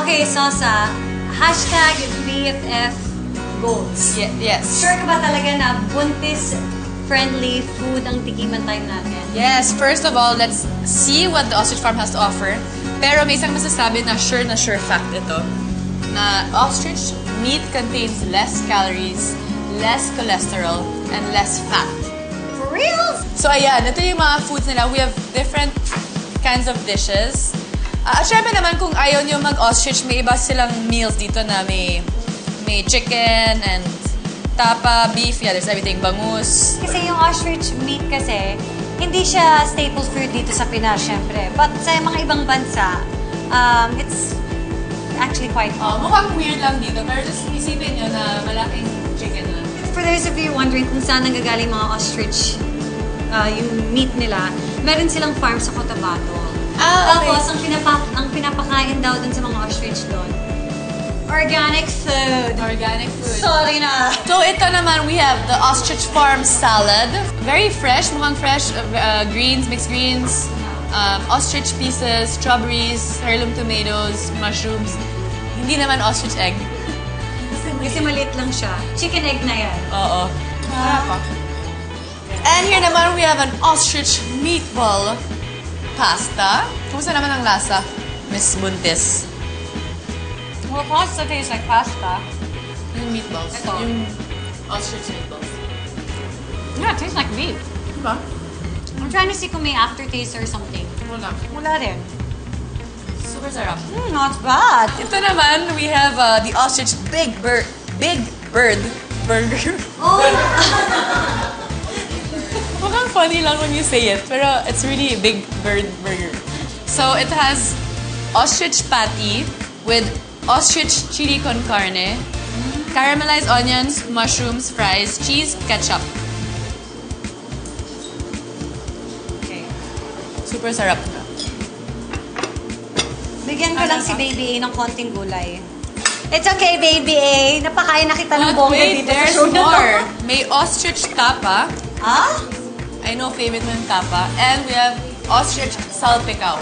Okay, Sosa. Hashtag BFF goals. Yes. Sure ka ba talaga na buntis-friendly food ang tikiman time natin? Yes, first of all, let's see what the ostrich farm has to offer. Pero may isang masasabi na sure fact ito. Na ostrich meat contains less calories, less cholesterol, and less fat. For real? So ayan, ito yung mga foods nila. We have different kinds of dishes. At syempre naman kung ayaw nyo mag-ostrich, may iba silang meals dito na may chicken and tapa, beef, yeah, there's everything, bangus. Kasi yung ostrich meat kasi, hindi siya staple food dito sa Pinas, syempre. But sa mga ibang bansa, it's actually quite common. Mukhang weird lang dito, pero just isipin nyo na malaking chicken lang. For those of you wondering kung saan nanggagaling mga ostrich, yung meat nila, meron silang farm sa Cotabato. Okay. Tapos, ang pinapakain daw dun sa mga ostrich doon, organic food. Organic food. Sorry na. So ito naman, we have the ostrich farm salad. Very fresh, mukhang fresh. Greens, mixed greens, ostrich pieces, strawberries, heirloom tomatoes, mushrooms. Hindi naman ostrich egg. Kasi maliit lang siya. Chicken egg na yan. Oo. And here naman, we have an ostrich meatball pasta. Kumusta naman ang lasa, Miss Buntis? Well, pasta tastes like pasta. Yung meatballs. Ito. Yung ostrich meatballs. Yeah, it tastes like beef. Diba? I'm trying to see kung may aftertaste or something. Wala. Wala din. Super sarap. Not bad. Ito naman, we have the ostrich big bird burger. Oh! Mukhang funny lang when you say it, pero it's really a big bird burger. So it has ostrich patty with ostrich chili con carne, caramelized onions, mushrooms, fries, cheese, ketchup. Okay. Super sarap. Bigyan ko lang si Baby A ng konting gulay. It's okay, Baby A. Napakain na kita ng bongga Wait, dito sa there's show na to. more. May ostrich tapa. Ah? I know favorite mo yung tapa. And we have ostrich salpicao.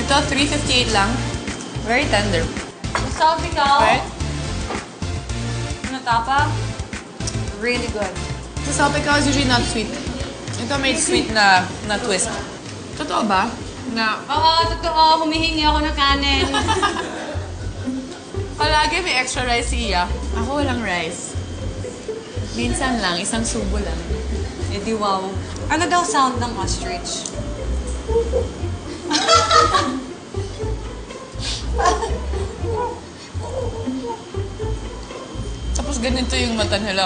Ito, $3.58 lang. Very tender. Sabi ka, Right? natapa, really good. The salpicao is usually not sweet. Ito may sweet na twist. Totoo ba? Na Oo, totoo. Humihingi ako ng kanin. palagi may extra rice si Iya. Ako walang rice. Minsan lang, isang subo lang. Eh di wow. Ano daw sound ng ostrich? Tapos ganito yung mata nila.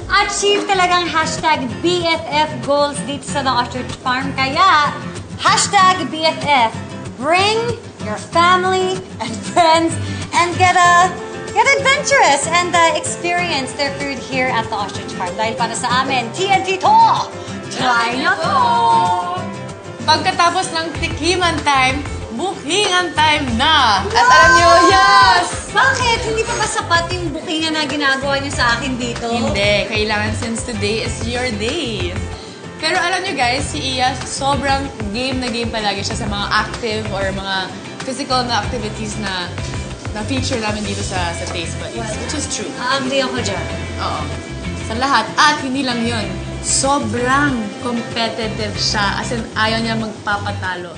Achieve talagang hashtag BFF goals dito sa The Ostrich Farm. Kaya, hashtag BFF. Bring your family and friends and get adventurous and experience their food here at The Ostrich Farm. Dahil para sa amin, TNT to! Try na to! Pagkatapos ng tikiman time, bookingan time na! At alam nyo, yes! Bakit? Hindi pa ba sapat yung bookingan na ginagawa niyo sa akin dito? Hindi. Kailangan since today is your day. Pero alam nyo guys, si Iya, sobrang game na game palagi siya sa mga active or mga physical na activities na feature namin dito sa Taste Buddies. Which is true. Agree ako dyan. Oo. Sa lahat. At hindi lang yun. Sobrang competitive siya. As in, ayaw niya magpapatalo.